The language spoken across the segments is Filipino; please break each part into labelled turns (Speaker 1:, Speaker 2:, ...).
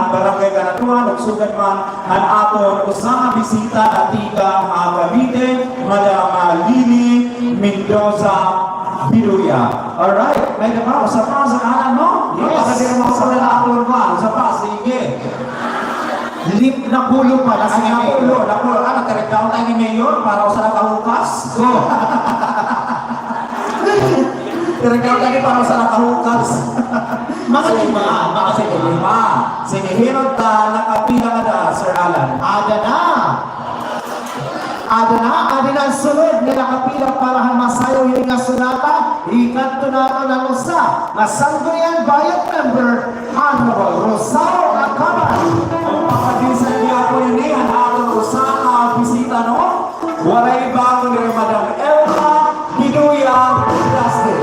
Speaker 1: Barangay Kanatuan, Ugsugan man, ang aton usaha bisita natika Cavite, Madam Lily Mendoza Biruya. Alright, may naman, usa pa sa kanan mo? Yes. Kasi naman sa aton ba? Usa pa, sige. Lip na pulo pa, nasa napulo. Ano, tarik-down tayo ni Mayor para usa na kahukas? Go! Tarik-down tayo para usa na kahukas. Mga lima. Sige, hinod ta, nakapila ka Sir Alan. Ada na ang sunod na nakapila para masayo yung nasunata. Ikat to na ng usa. Nasanggoyan Bayot Member, Honorable Rosario Acaban. Ang pakadisan niya ko yun ang aking usa na bisita no. Waray bago ni Madam Elma Binuya Plastic.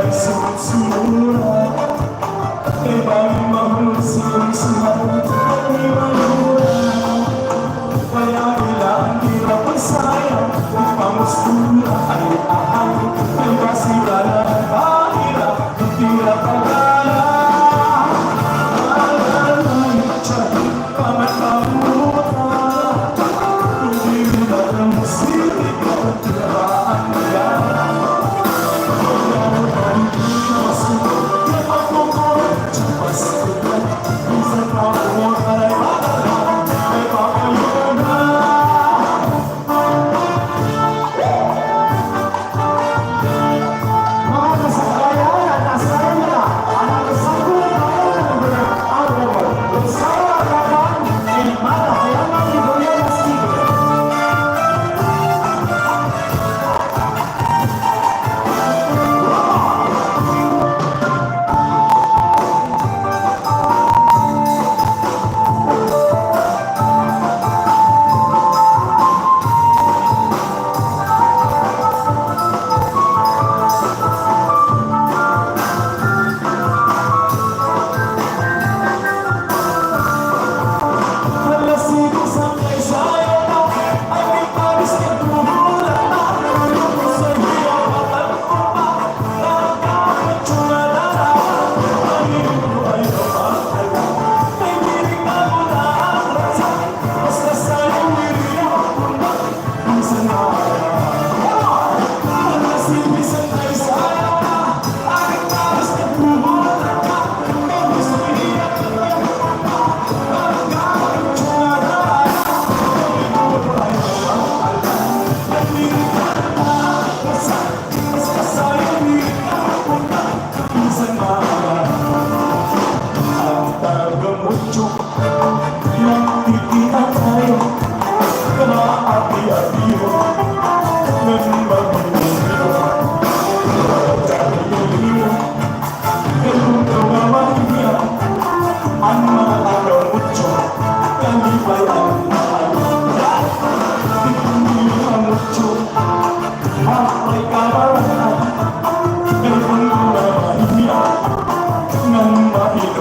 Speaker 1: Sunod-sunod, ibang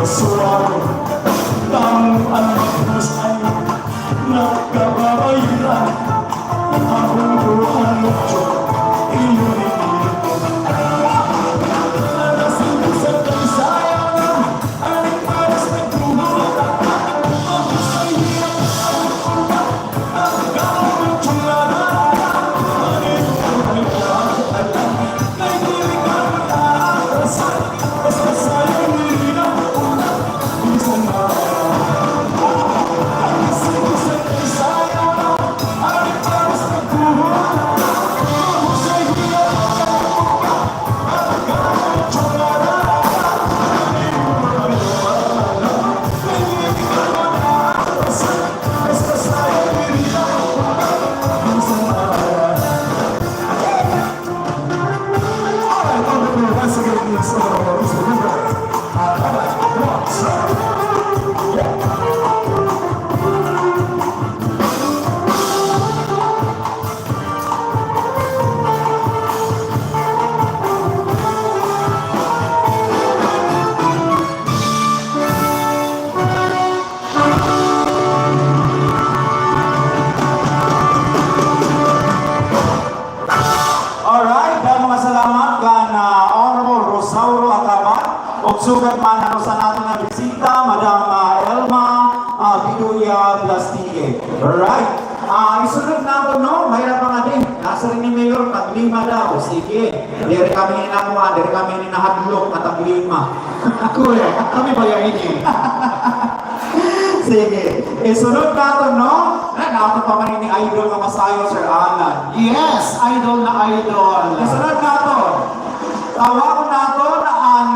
Speaker 2: Suwaro, tang anak musay, nagkababayiran, akong buwan mo, iyon nalasing sa kalisayan, aling paras na tumulong, ang isang hirap ang gawang tiyungarara, aling ay alam, na hindi ka mag-aarasan, basta sa'yo nilinaw, isang
Speaker 1: Alright, dahil mga salamat kan Honorable Rosauro Acaban ug sugad man ano sa natin na bisita, Madam Elma Biduya Plastique. Alright, isunod na ako, no? Mahirap pa nga din. Nasa rin ni Mayor, taglima daw. Sige, diri kami inakuha, diri kami inahadlok na taglima.
Speaker 2: Kuya, kami ba yung ini?
Speaker 1: Sige, isunod na ako, no? Nato pa man ni Idol nga masayo, Sir Alan.
Speaker 2: Yes, idol na idol.
Speaker 1: Kasunod na ito, tawag na ito na ang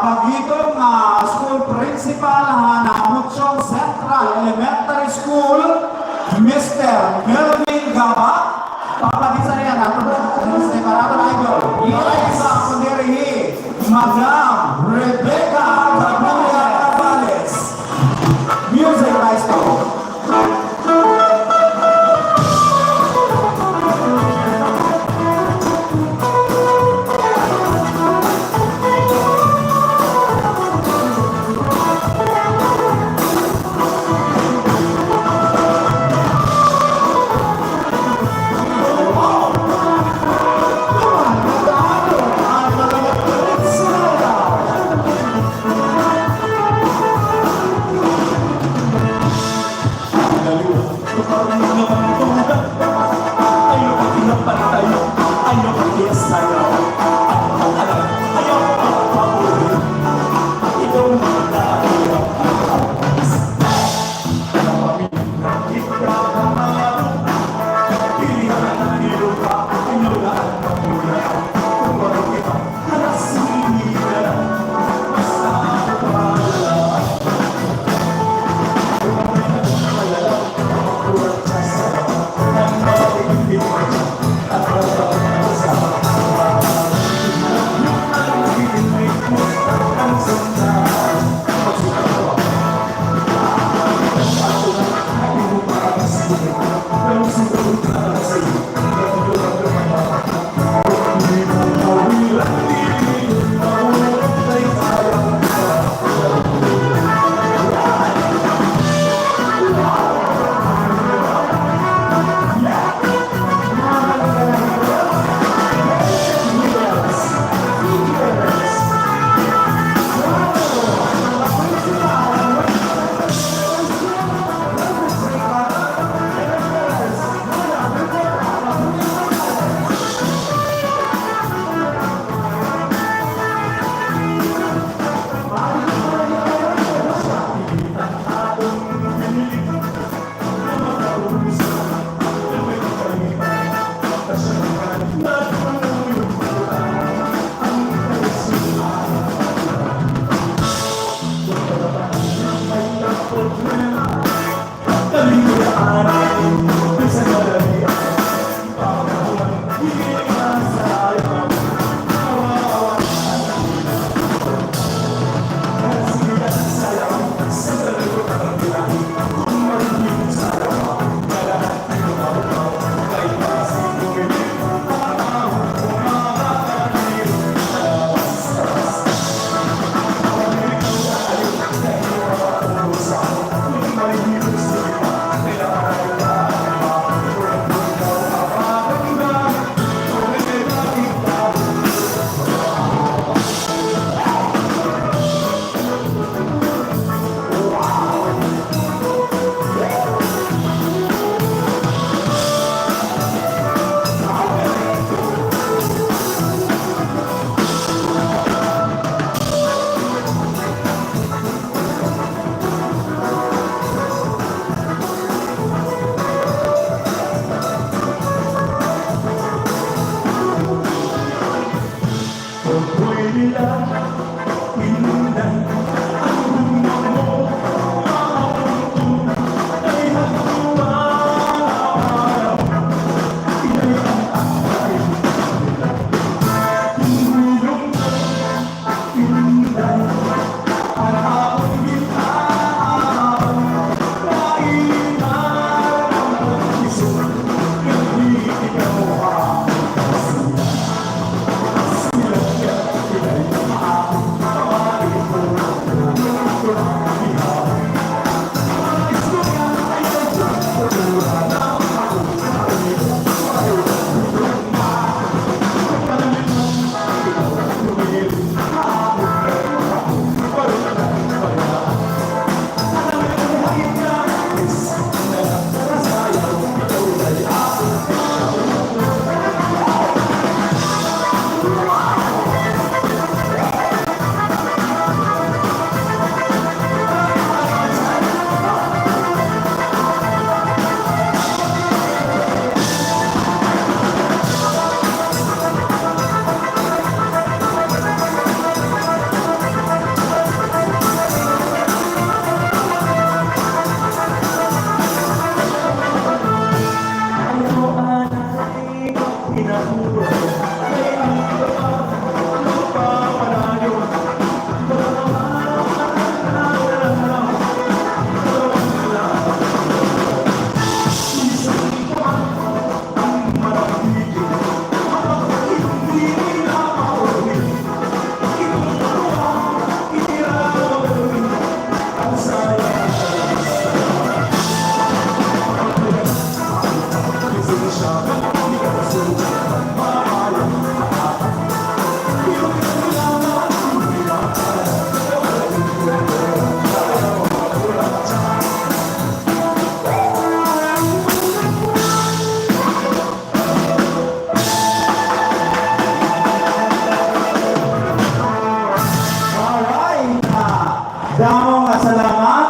Speaker 1: pagitong school principal ng Mutsong Central Elementary School, Mr. Melvin Gaba. Papagisa niya na ito sa Parado Idol. Yes! Sa kundirihi, Madam Rebecca Gabuya Cabales. Music Maestro.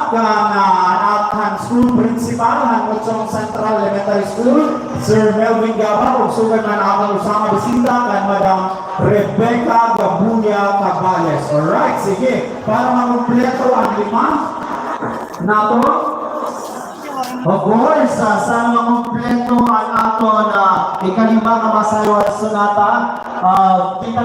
Speaker 1: kang akan school principal ng Mutsong Central Elementary School, Sir Melvin Gaba, ug sugad man akong usama bisita kan Madam Rebecca Gabuya Cabales. Alright, sige. Para makumpleto ang lima nato.
Speaker 2: Of course, sana makumpleto ang aton ikalima ka masayo at sonata. Kita